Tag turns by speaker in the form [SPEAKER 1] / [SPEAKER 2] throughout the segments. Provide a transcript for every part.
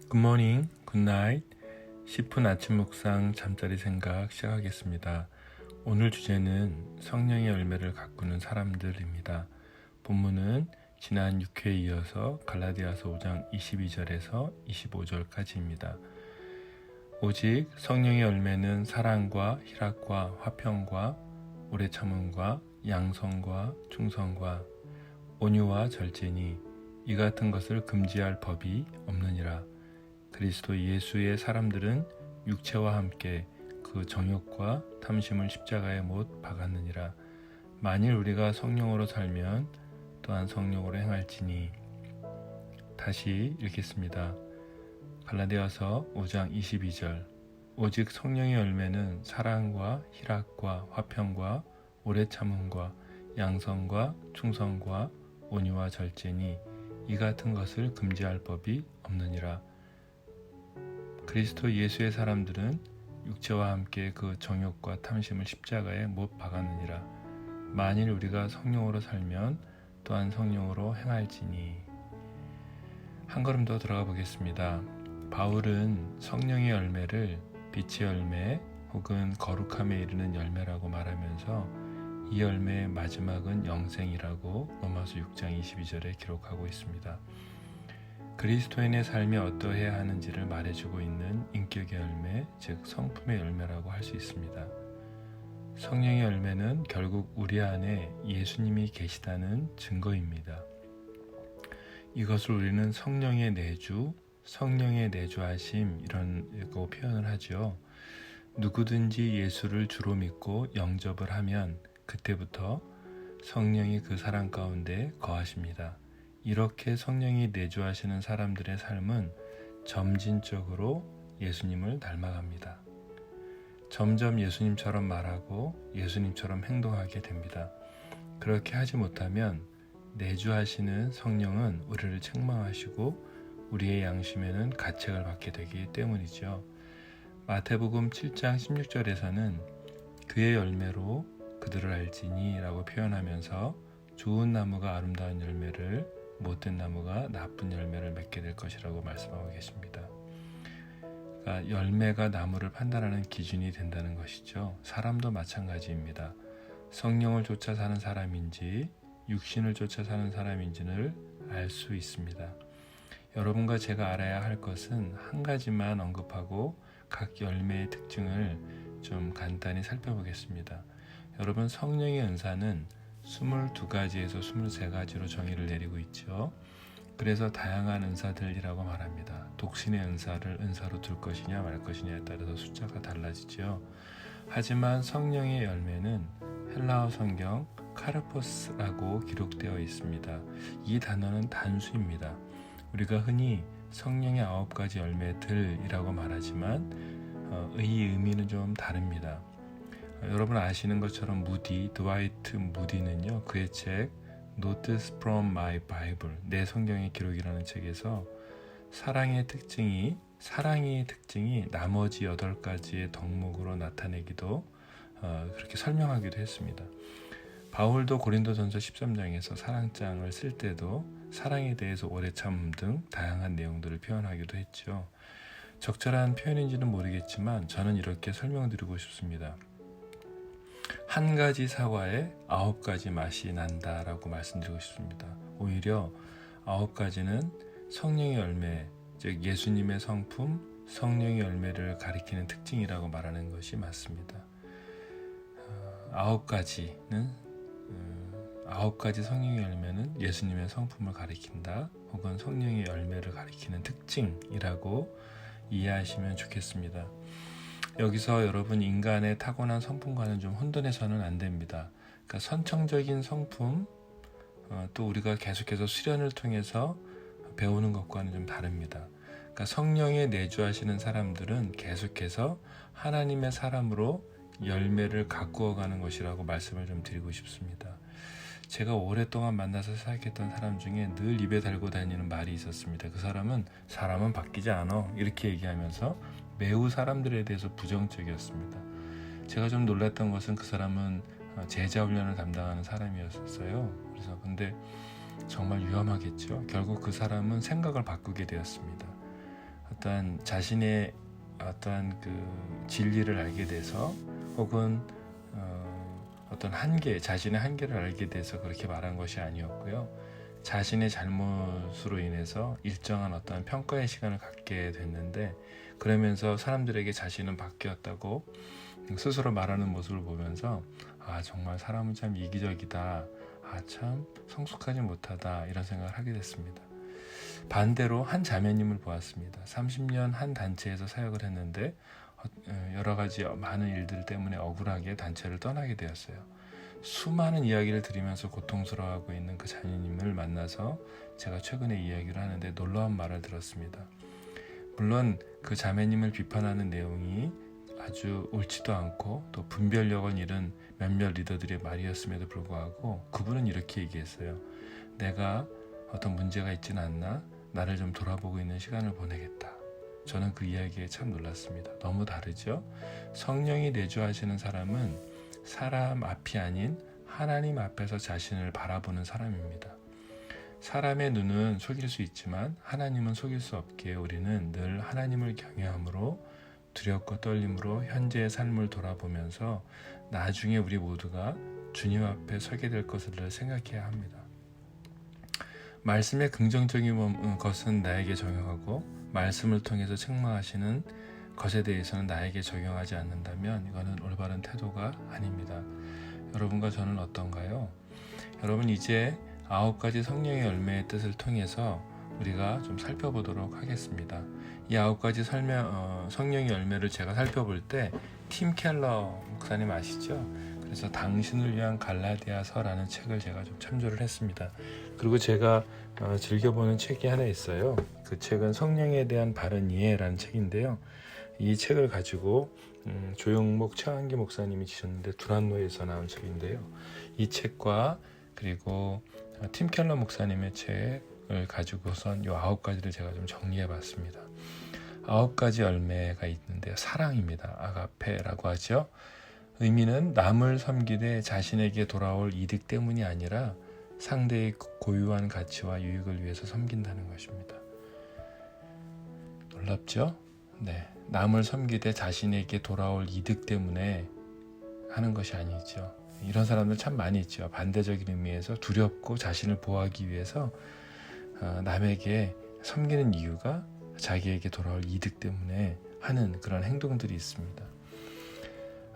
[SPEAKER 1] 굿모닝, 굿나잇, 10분 아침 묵상 잠자리 생각 시작하겠습니다. 오늘 주제는 성령의 열매를 가꾸는 사람들입니다. 본문은 지난 6회에 이어서 갈라디아서 5장 22절에서 25절까지입니다. 오직 성령의 열매는 사랑과 희락과 화평과 오래 참음과 양선과 충성과 온유와 절제니 이 같은 것을 금지할 법이 없느니라. 그리스도 예수의 사람들은 육체와 함께 그 정욕과 탐심을 십자가에 못 박았느니라. 만일 우리가 성령으로 살면 또한 성령으로 행할지니. 다시 읽겠습니다. 갈라디아서 5장 22절. 오직 성령의 열매는 사랑과 희락과 화평과 오래 참음과 양선과 충성과 온유와 절제니 이 같은 것을 금지할 법이 없느니라. 그리스도 예수의 사람들은 육체와 함께 그 정욕과 탐심을 십자가에 못 박았느니라. 만일 우리가 성령으로 살면 또한 성령으로 행할지니. 한 걸음 더 들어가 보겠습니다. 바울은 성령의 열매를 빛의 열매 혹은 거룩함에 이르는 열매라고 말하면서 이 열매의 마지막은 영생이라고 로마서 6장 22절에 기록하고 있습니다. 그리스도인의 삶이 어떠해야 하는지를 말해주고 있는 인격의 열매, 즉 성품의 열매라고 할 수 있습니다. 성령의 열매는 결국 우리 안에 예수님이 계시다는 증거입니다. 이것을 우리는 성령의 내주, 성령의 내주하심 이라고 표현을 하죠. 누구든지 예수를 주로 믿고 영접을 하면 그때부터 성령이 그 사람 가운데 거하십니다. 이렇게 성령이 내주하시는 사람들의 삶은 점진적으로 예수님을 닮아갑니다. 점점 예수님처럼 말하고 예수님처럼 행동하게 됩니다. 그렇게 하지 못하면 내주하시는 성령은 우리를 책망하시고 우리의 양심에는 가책을 받게 되기 때문이죠. 마태복음 7장 16절에서는 그의 열매로 그들을 알지니 라고 표현하면서 좋은 나무가 아름다운 열매를, 못된 나무가 나쁜 열매를 맺게 될 것이라고 말씀하고 계십니다. 그러니까 열매가 나무를 판단하는 기준이 된다는 것이죠. 사람도 마찬가지입니다. 성령을 쫓아 사는 사람인지 육신을 쫓아 사는 사람인지를 알 수 있습니다. 여러분과 제가 알아야 할 것은 한 가지만 언급하고 각 열매의 특징을 좀 간단히 살펴보겠습니다. 여러분, 성령의 은사는 22가지에서 23가지로 정의를 내리고 있죠. 그래서 다양한 은사들이라고 말합니다. 독신의 은사를 은사로 둘 것이냐 말 것이냐에 따라서 숫자가 달라지죠. 하지만 성령의 열매는 헬라어 성경 카르포스라고 기록되어 있습니다. 이 단어는 단수입니다. 우리가 흔히 성령의 9가지 열매들이라고 말하지만 이 의미는 좀 다릅니다. 여러분 아시는 것처럼 드와이트 무디는요, 그의 책 Notes from My Bible, 내 성경의 기록이라는 책에서 사랑의 특징이 나머지 8가지의 덕목으로 나타내기도 그렇게 설명하기도 했습니다. 바울도 고린도전서 13장에서 사랑장을 쓸 때도 사랑에 대해서 오래 참음 등 다양한 내용들을 표현하기도 했죠. 적절한 표현인지는 모르겠지만 저는 이렇게 설명드리고 싶습니다. 한 가지 사과에 9가지 맛이 난다라고 말씀드리고 싶습니다. 오히려 9가지는 성령의 열매, 즉 예수님의 성품, 성령의 열매를 가리키는 특징이라고 말하는 것이 맞습니다. 9가지 성령의 열매는 예수님의 성품을 가리킨다, 혹은 성령의 열매를 가리키는 특징이라고 이해하시면 좋겠습니다. 여기서 여러분, 인간의 타고난 성품과는 좀 혼돈해서는 안 됩니다. 그러니까 선천적인 성품, 또 우리가 계속해서 수련을 통해서 배우는 것과는 좀 다릅니다. 그러니까 성령에 내주하시는 사람들은 계속해서 하나님의 사람으로 열매를 가꾸어가는 것이라고 말씀을 좀 드리고 싶습니다. 제가 오랫동안 만나서 사역했던 사람 중에 늘 입에 달고 다니는 말이 있었습니다. 그 사람은 바뀌지 않아, 이렇게 얘기하면서 매우 사람들에 대해서 부정적이었습니다. 제가 좀 놀랐던 것은 그 사람은 제자 훈련을 담당하는 사람이었어요. 그래서 근데 정말 위험하겠죠. 결국 그 사람은 생각을 바꾸게 되었습니다. 어떠한 자신의 어떠한 그 진리를 알게 돼서 혹은 어떤 한계, 자신의 한계를 알게 돼서 그렇게 말한 것이 아니었고요. 자신의 잘못으로 인해서 일정한 어떤 평가의 시간을 갖게 됐는데, 그러면서 사람들에게 자신은 바뀌었다고 스스로 말하는 모습을 보면서 정말 사람은 참 이기적이다, 참 성숙하지 못하다, 이런 생각을 하게 됐습니다. 반대로 한 자매님을 보았습니다. 30년 한 단체에서 사역을 했는데 여러 가지 많은 일들 때문에 억울하게 단체를 떠나게 되었어요. 수많은 이야기를 들으면서 고통스러워하고 있는 그 자매님을 만나서 제가 최근에 이야기를 하는데 놀라운 말을 들었습니다. 물론 그 자매님을 비판하는 내용이 아주 옳지도 않고 또 분별력은 잃은 몇몇 리더들의 말이었음에도 불구하고 그분은 이렇게 얘기했어요. 내가 어떤 문제가 있지는 않나 나를 좀 돌아보고 있는 시간을 보내겠다. 저는 그 이야기에 참 놀랐습니다. 너무 다르죠? 성령이 내주하시는 사람은 사람 앞이 아닌 하나님 앞에서 자신을 바라보는 사람입니다. 사람의 눈은 속일 수 있지만 하나님은 속일 수 없기에 우리는 늘 하나님을 경외함으로 두렵고 떨림으로 현재의 삶을 돌아보면서 나중에 우리 모두가 주님 앞에 서게 될 것을 생각해야 합니다. 말씀의 긍정적인 것은 나에게 적용하고 말씀을 통해서 책망하시는 것에 대해서는 나에게 적용하지 않는다면 이거는 올바른 태도가 아닙니다. 여러분과 저는 어떤가요? 여러분, 이제 9가지 성령의 열매의 뜻을 통해서 우리가 좀 살펴보도록 하겠습니다. 이 9가지 성령의 열매를 제가 살펴볼 때 팀 켈러 목사님 아시죠? 그래서 당신을 위한 갈라디아서라는 책을 제가 좀 참조를 했습니다. 그리고 제가 즐겨보는 책이 하나 있어요. 그 책은 성령에 대한 바른 이해라는 책인데요. 이 책을 가지고 조영목 최한기 목사님이 지셨는데 두란노에서 나온 책인데요. 이 책과 그리고 팀 켈러 목사님의 책을 가지고선 이 9가지를 제가 좀 정리해봤습니다. 9가지 열매가 있는데요. 사랑입니다. 아가페라고 하죠. 의미는 남을 섬기되 자신에게 돌아올 이득 때문이 아니라 상대의 고유한 가치와 유익을 위해서 섬긴다는 것입니다. 놀랍죠? 네, 남을 섬기되 자신에게 돌아올 이득 때문에 하는 것이 아니죠. 이런 사람들 참 많이 있죠. 반대적인 의미에서 두렵고 자신을 보호하기 위해서 남에게 섬기는 이유가 자기에게 돌아올 이득 때문에 하는 그런 행동들이 있습니다.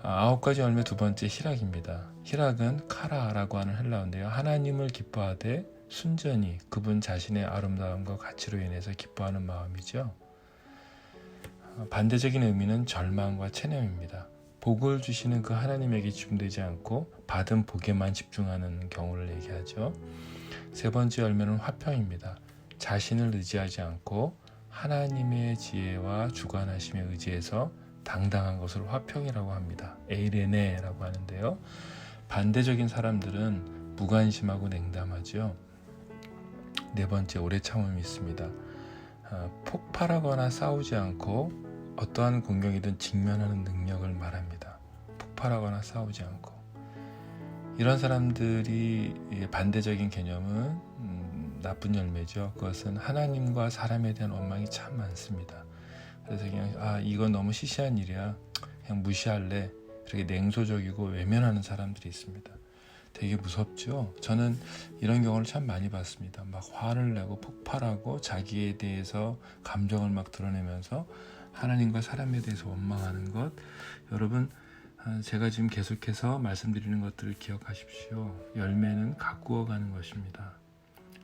[SPEAKER 1] 9가지 열매 두 번째 희락입니다. 희락은 카라라고 하는 헬라어인데요. 하나님을 기뻐하되 순전히 그분 자신의 아름다움과 가치로 인해서 기뻐하는 마음이죠. 반대적인 의미는 절망과 체념입니다. 복을 주시는 그 하나님에게 집중되지 않고 받은 복에만 집중하는 경우를 얘기하죠. 세 번째 열매는 화평입니다. 자신을 의지하지 않고 하나님의 지혜와 주관하심에 의지해서 당당한 것을 화평이라고 합니다. 에이레네라고 하는데요. 반대적인 사람들은 무관심하고 냉담하죠. 네 번째, 오래 참음이 있습니다. 폭발하거나 싸우지 않고 어떠한 공경이든 직면하는 능력을 말합니다. 폭발하거나 싸우지 않고. 이런 사람들이 반대적인 개념은 나쁜 열매죠. 그것은 하나님과 사람에 대한 원망이 참 많습니다. 그래서 그냥 이건 너무 시시한 일이야, 그냥 무시할래, 이렇게 냉소적이고 외면하는 사람들이 있습니다. 되게 무섭죠. 저는 이런 경우를 참 많이 봤습니다. 막 화를 내고 폭발하고 자기에 대해서 감정을 막 드러내면서 하나님과 사람에 대해서 원망하는 것. 여러분, 제가 지금 계속해서 말씀드리는 것들을 기억하십시오. 열매는 가꾸어 가는 것입니다.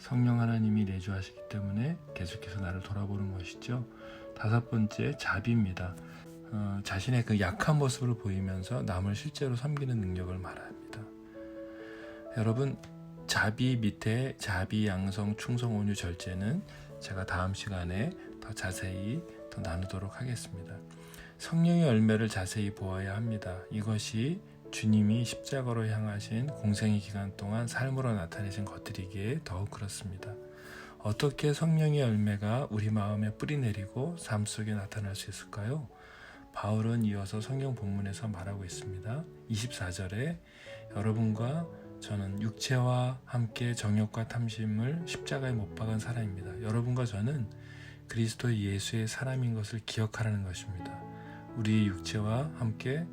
[SPEAKER 1] 성령 하나님이 내주하시기 때문에 계속해서 나를 돌아보는 것이죠. 5번째, 자비입니다. 자신의 그 약한 모습을 보이면서 남을 실제로 섬기는 능력을 말합니다. 여러분, 자비 밑에 자비, 양성, 충성, 온유, 절제는 제가 다음 시간에 더 자세히 더 나누도록 하겠습니다. 성령의 열매를 자세히 보아야 합니다. 이것이 주님이 십자가로 향하신 공생의 기간 동안 삶으로 나타내신 것들이기에 더욱 그렇습니다. 어떻게 성령의 열매가 우리 마음에 뿌리 내리고 삶 속에 나타날 수 있을까요? 바울은 이어서 성경 본문에서 말하고 있습니다. 24절에 여러분과 저는 육체와 함께 정욕과 탐심을 십자가에 못 박은 사람입니다. 여러분과 저는 그리스도 예수의 사람인 것을 기억하라는 것입니다. 우리는 육체와 함께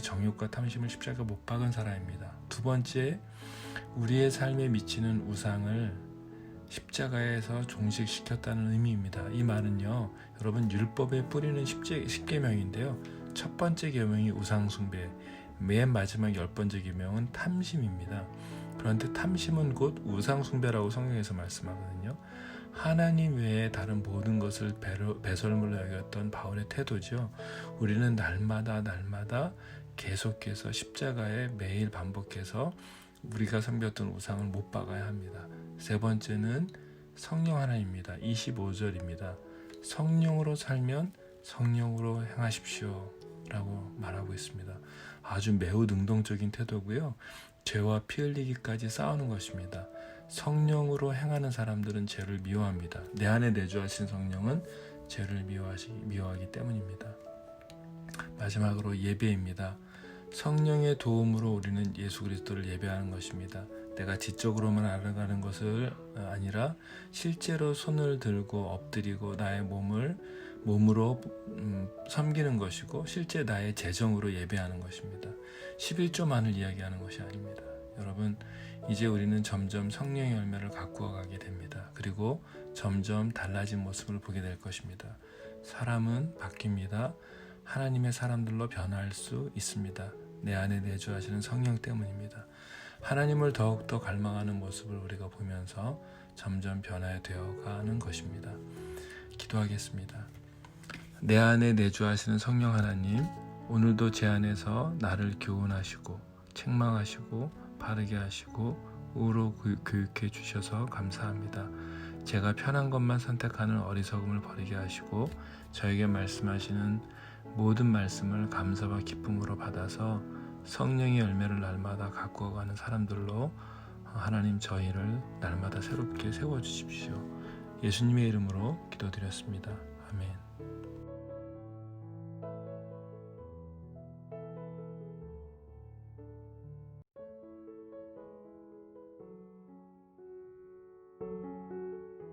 [SPEAKER 1] 정욕과 탐심을 십자가 못 박은 사람입니다. 두 번째, 우리의 삶에 미치는 우상을 십자가에서 종식시켰다는 의미입니다. 이 말은요, 여러분 율법의 뿌리는 10계명인데요. 첫 번째 계명이 우상숭배, 맨 마지막 10번째 계명은 탐심입니다. 그런데 탐심은 곧 우상숭배라고 성경에서 말씀하거든요. 하나님 외에 다른 모든 것을 배설물로 여겼던 바울의 태도죠. 우리는 날마다 계속해서 십자가에 매일 반복해서 우리가 섬겼던 우상을 못 박아야 합니다. 세 번째는 성령 하나입니다. 25절입니다. 성령으로 살면 성령으로 행하십시오 라고 말하고 있습니다. 아주 매우 능동적인 태도고요. 죄와 피 흘리기까지 싸우는 것입니다. 성령으로 행하는 사람들은 죄를 미워합니다. 내 안에 내주하신 성령은 죄를 미워하기 때문입니다. 마지막으로 예배입니다. 성령의 도움으로 우리는 예수 그리스도를 예배하는 것입니다. 내가 지적으로만 알아가는 것을 아니라 실제로 손을 들고 엎드리고 나의 몸으로 섬기는 것이고 실제 나의 재정으로 예배하는 것입니다. 11조만을 이야기하는 것이 아닙니다. 여러분, 이제 우리는 점점 성령의 열매를 가꾸어 가게 됩니다. 그리고 점점 달라진 모습을 보게 될 것입니다. 사람은 바뀝니다. 하나님의 사람들로 변할 수 있습니다. 내 안에 내주하시는 성령 때문입니다. 하나님을 더욱더 갈망하는 모습을 우리가 보면서 점점 변화되어 가는 것입니다. 기도하겠습니다. 내 안에 내주하시는 성령 하나님, 오늘도 제 안에서 나를 교훈하시고 책망하시고 바르게 하시고 의로 교육해 주셔서 감사합니다. 제가 편한 것만 선택하는 어리석음을 버리게 하시고 저에게 말씀하시는 모든 말씀을 감사와 기쁨으로 받아서 성령의 열매를 날마다 가꾸어가는 사람들로 하나님 저희를 날마다 새롭게 세워주십시오. 예수님의 이름으로 기도드렸습니다. 아멘.